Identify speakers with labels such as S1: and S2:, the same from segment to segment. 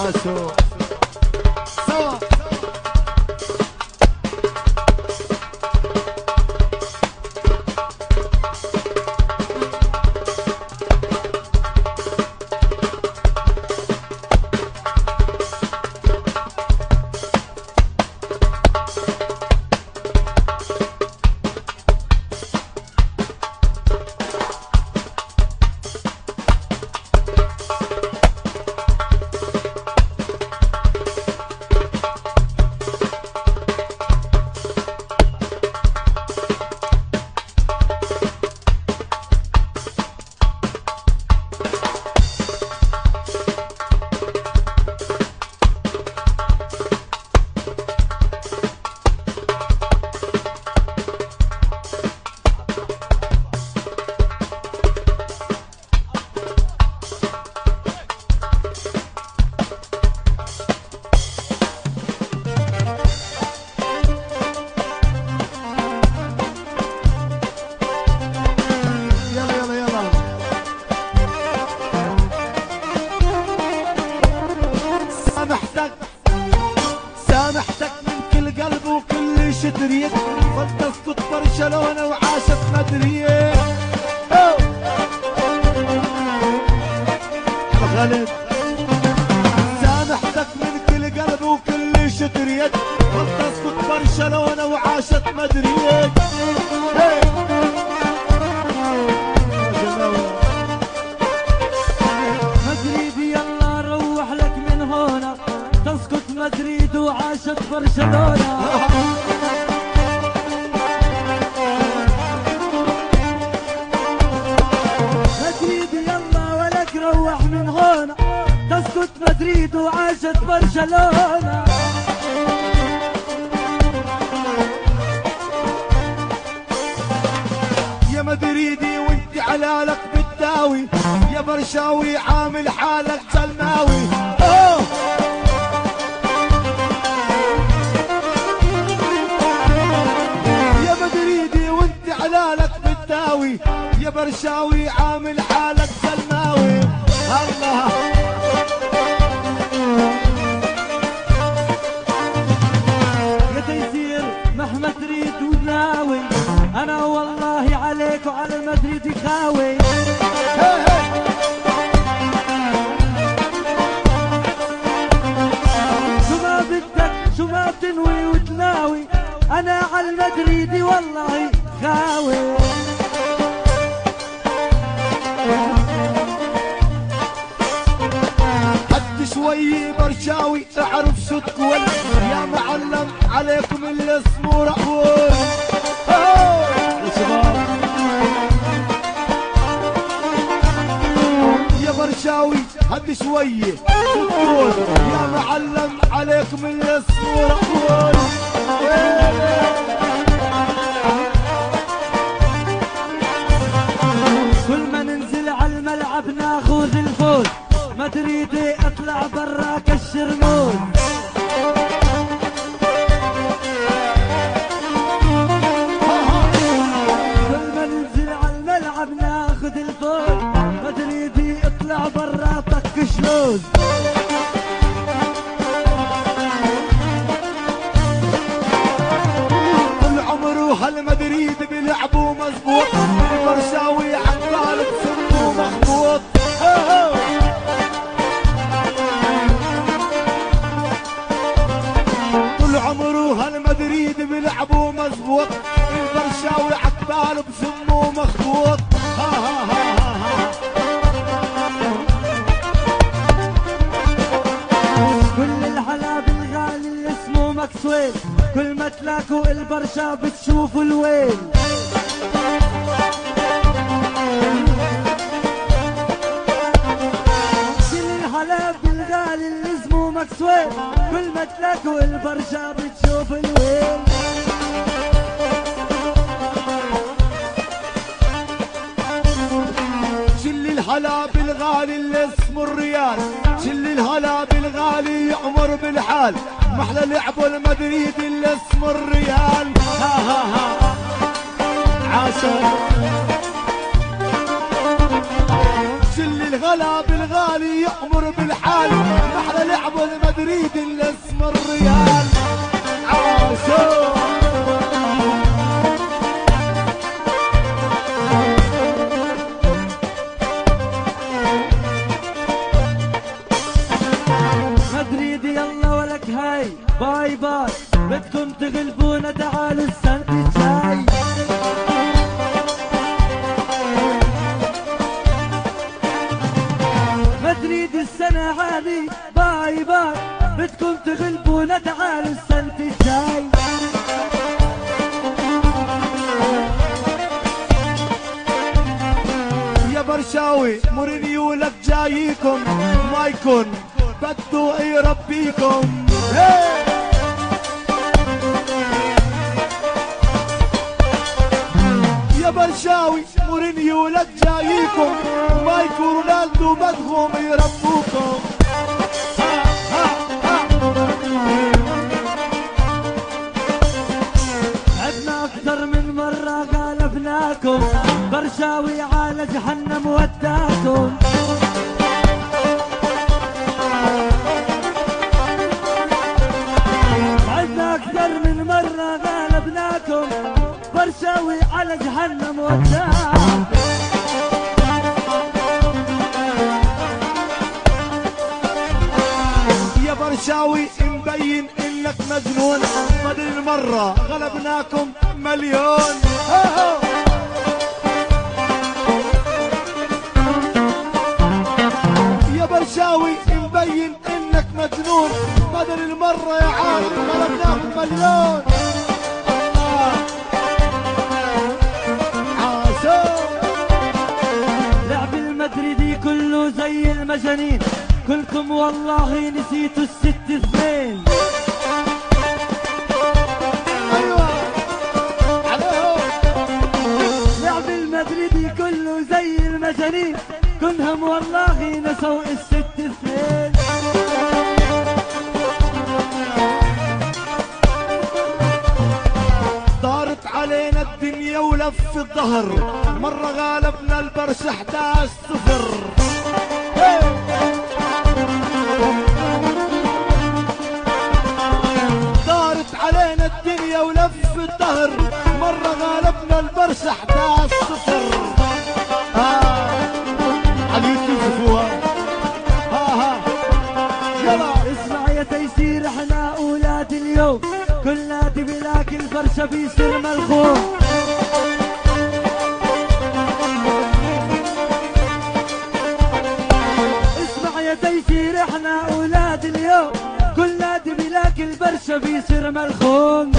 S1: عاشوا سوا. سامحتك من كل قلب وكل شتريت، فلتسقط برشلونة وعاشت مدريد. خالد سامحتك من كل قلب وكل شتريت، فلتسقط برشلونة وعاشت مدريد.
S2: مدريد يلا روح لك من هنا، تسقط مدريد وعاشت برشلونة. مدريد يلا ولك روح من هنا، تسقط مدريد وعاشت برشلونة.
S1: يا مدريدي وانت علالك بالداوي، يا برشاوي عامل حالك سلماوي. يا مدريدي وانت علالك بالداوي، يا برشاوي عامل حالك سلماوي. الله
S2: يا تيسير مهما تريد وناوي، انا والله عليك وعلى مدريد خاوي. شو ما بدك شو ما بتنوي وتناوي، انا على المدريدي والله خاوي.
S1: حد شوي برشاوي اعرف شو تقول، يا معلم عليكم الاسم ورقول. يا برشاوي حد شوي شو تقول، يا معلم عليكم الاسم ورقول.
S2: كل ما ننزل على الملعب ناخذ الفوز، مدريدي اطلع برا كالشرموز. كل ما ننزل على الملعب ناخذ الفوز، مدريدي اطلع برا طق شلوز.
S1: طول عمره هالمدريد بيلعبوا مزبوط، البرشاوي عقال بسمه مخبوط. طول عمره هالمدريد بيلعبوا مزبوط، البرشاوي عقال بسمه مخبوط.
S2: كل الحلاب الغالي اللي اسمه مكسويل، كل ما تلاقوا البرشا بتشوفوا الويل. كل الحلاب الغالي اللي اسمه مكسويل، كل ما تلاقوا البرشا بتشوفوا الويل.
S1: شل الهلا بالغالي اللي اسمه الريال، شل الهلا بالغالي يعمر بالحال، محلى لعبه المدريد اللي اسمه الريال. عاشر شل الغلا بالغالي يأمر بالحال، محلى لعب المدريد اللي اسمه الريال. عاشور
S2: مدريد يلا ولك هاي باي باي، بدكم تغلبونا تعالوا السنة الجاي. مدريد السنة هذه باي باي، بدكم تغلبونا تعالوا السنة الجاي.
S1: يا برشاوي مورينيو لك جايكم، ما يكون بده يربيكم. يا برشاوي مورينيو لك جايكم، ما يكون رونالدو بدهم يربوكم.
S2: عدنا اكثر من مرة غلبناكم، برشاوي على جهنم وداكم. عدنا اكثر من مرة غلبناكم، برشاوي على جهنم وداكم.
S1: يا برشاوي مبين انك مجنون، بدل المرة غلبناكم مليون. يا برشاوي مبين انك مجنون، بدل المرة يا عالم غلبناكم مليون.
S2: لعب المدريدي كله زي المجانين، كلكم والله نسيتوا ال6-2.
S1: ايوه عليهم.
S2: لعب المدريدي كله زي المجانين، كلهم والله نسوا ال6-2.
S1: دارت علينا الدنيا ولف الظهر، مرة غالبنا البرش 11-0. دارت علينا الدنيا ولف الظهر، مرة غالبنا البرش 11-0. على اليوتيوب شوفوها. يلا
S2: اسمع يا تيسير، احنا اولاد اليوم، كل نادي بلاك الفرشة بيصير ملخوم. اسمع يا تيسير، احنا اولاد اليوم، كل نادي بلاك الفرشة بيصير ملخوم.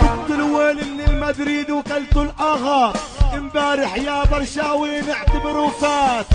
S1: جبت الويل من المدريد وكلتوا الاغا، امبارح يا برشاوي نعتبره فات.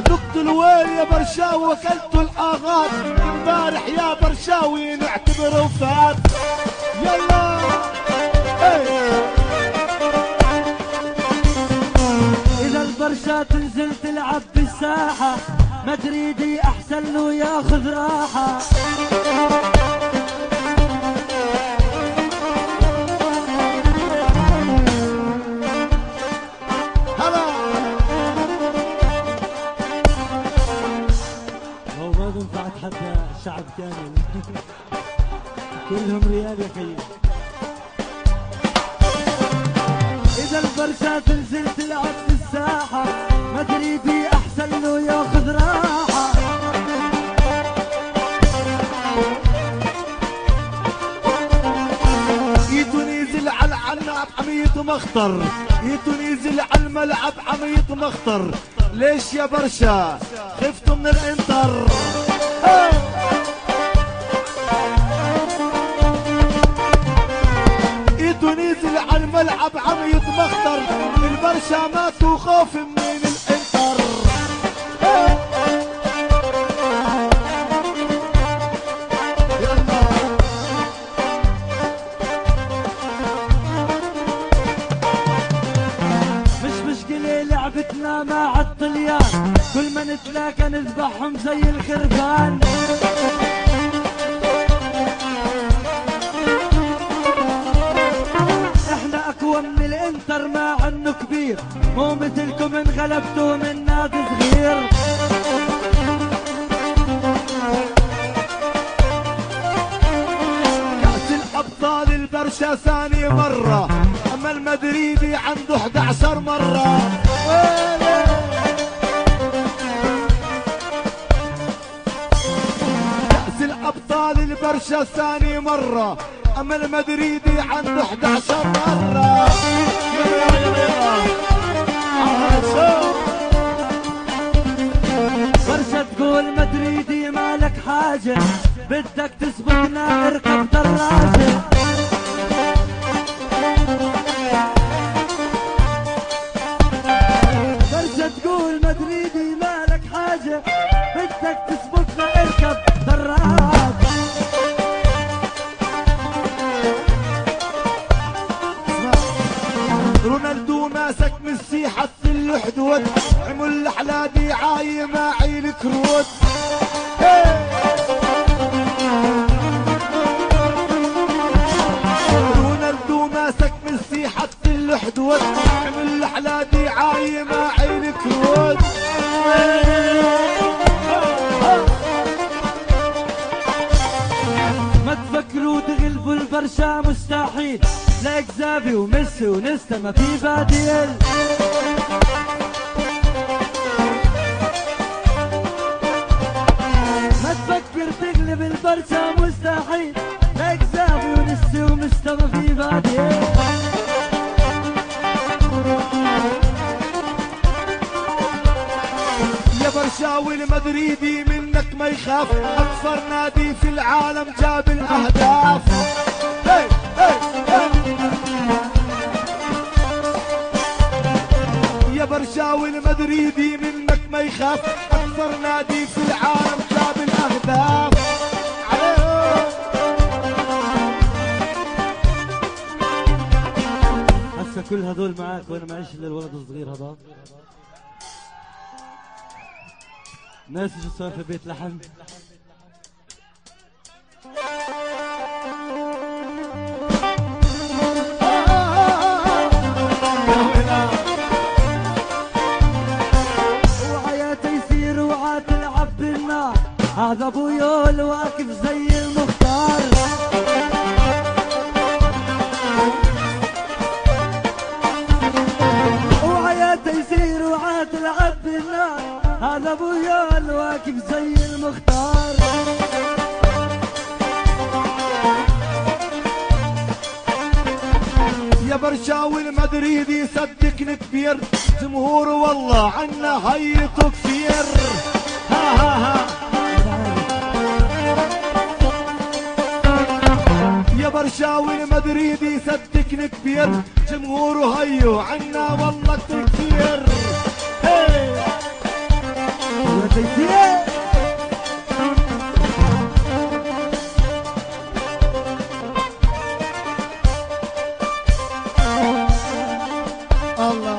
S1: ذقت الويل يا برشاوي وكلتوا الاغاط، امبارح يا برشاوي نعتبره فات. يلا
S2: اذا البرشا تنزل تلعب بالساحة، مدريدي احسن له ياخذ راحة.
S1: هلا
S2: هو ما بينفع اتحدى الشعب كامل. كلهم ريال يا خيي. اذا البرشا تنزل تلعب في الساحة، مدريدي احسن له ياخذ راحة.
S1: ينزل على الملعب عميط مخطر، ينزل على الملعب عميط مخطر. ليش يا برشا خفتوا من الانتر؟ نزل على الملعب عميط مخطر، البرشا ماتوا خوف من الانتر.
S2: لعبتنا مع الطليان، كل ما نتلاقى نذبحهم زي الخرفان. مو مثلكم انغلبتوا من نادي صغير.
S1: كأس الأبطال البرشا ثاني مرة، أما المدريدي عنده 11 مرة. كأس الأبطال البرشا ثاني مرة، أما المدريدي عنده 11 مرة.
S2: برشا تقول مدريدي مالك حاجة، بدك تسبقنا اركب دراجة. برشا تقول مدريدي مالك حاجة، بدك تسبقنا اركب دراجة.
S1: رونالدو ماسك ميسي حط الحدود، عمل احلى عاي معي الكروت. رونالدو ماسك ميسي حط الحدود، عمل احلى عاي معي الكروت.
S2: ما تفكروا تغلبوا البرشا مستحيل، لا اكزافي وميسي ونستا ما في بديل. ما تفكر تغلب البرشا مستحيل، لا اكزافي ونستا ومستا ما في بديل.
S1: يا برشاوي المدريدي منك ما يخاف، اكثر نادي في العالم جاب الاهداف. هي هي يا برشاوي المدريدي منك ما يخاف، اكثر نادي في العالم جاب الاهداف.
S2: هسه كل هذول معاك وانا معيش الا الولد الصغير هذا. ناس شو صار في بيت لحم. وعيا تيسير وعا تلعب بالنار، هذا ابو يول واقف زي المختار. وعيا تيسير وعا تلعب بالنار، هذا ابو يول واقف زي المختار.
S1: يا برشاوي المدريدي صدقني كبير، جمهور والله عنا هيته كثير. ها ها ها يا برشاوي المدريدي صدقني كبير، جمهوره هيو عنا والله كثير. هي
S2: يا تيسير
S1: الله.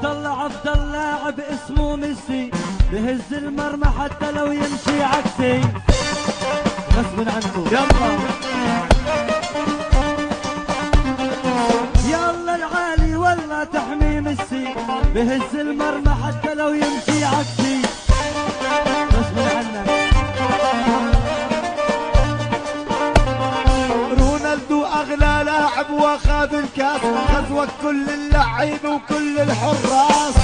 S2: طلع افضل لاعب اسمه ميسي، بهز المرمى حتى لو يمشي عكسي. غصب عنكم
S1: يلا
S2: يلا العالي والله تحمي ميسي، بهز المرمى حتى لو يمشي عكسي. غصب عنك.
S1: رونالدو اغلى لاعب واخذ الكاس، غزوة كل اللعيبه وكل الحراس.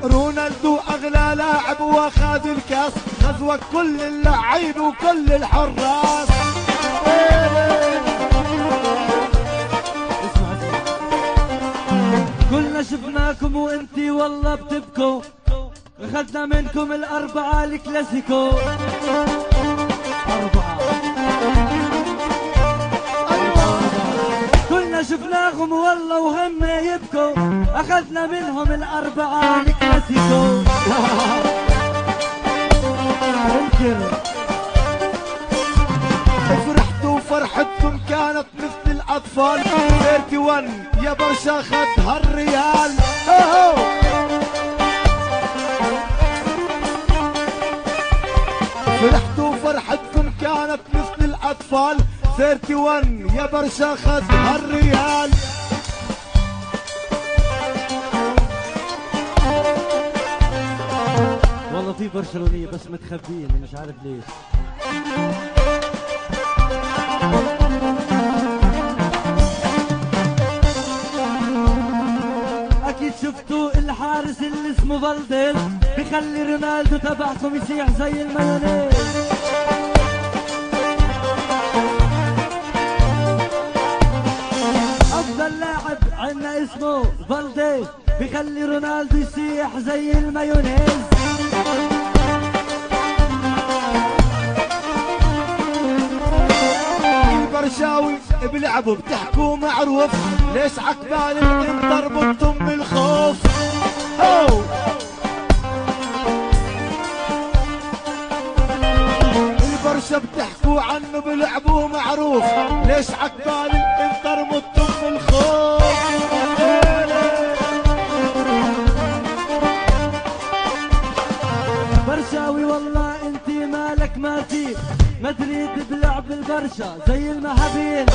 S1: رونالدو اغلى لاعب واخذ الكاس، غزوة كل اللعيبه وكل الحراس.
S2: كلنا شفناكم وانتي والله بتبكوا، اخذنا منكم الاربعة الكلاسيكو. اربعة كلنا شفناهم والله وهم يبكوا، اخذنا منهم الاربعة الكلاسيكو.
S1: فرحتوا فرحتكم كانت مثل الاطفال، 31 يا برشا خدها الريال. فرحتوا 31 يا برشا خذ هالريال.
S2: والله في برشلونية بس متخبيين مش عارف ليش. اكيد شفتوا الحارس اللي اسمه فالديز بخلي رونالدو تبعكم يسيح زي المايونيز. افضل لاعب عنا اسمه فالديز بخلي رونالدو يسيح زي المايونيز.
S1: البرشاوي بلعبوا بتحكوا معروف، ليش عقبال الانتر بطم بالخوف؟ البرشا بتحكوا عنه بلعبوا معروف، ليش عقبال الانتر بطم بالخوف؟
S2: برشاوي والله انت مالك ما فيك، مدريد بلعب البرشا زي المهابيل.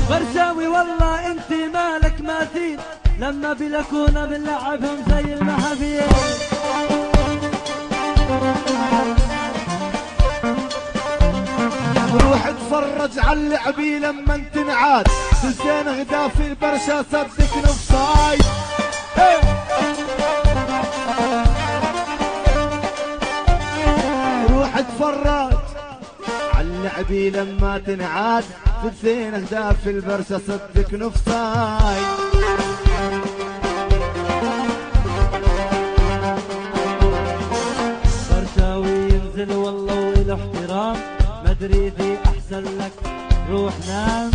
S2: برشاوي والله انت مالك ما فيك، لما بلكونا بنلعبهم زي المهابيل.
S1: روح اتفرج على اللعبي لما تنعاد، تزين اهداف البرشا صدق نفسايد. روح اتفرج على اللعبي لما تنعاد، تزين اهداف البرشا صدق نفسايد.
S2: برشاوي ينزل والله وإله احترام، مدريدي احسن لك روح نام.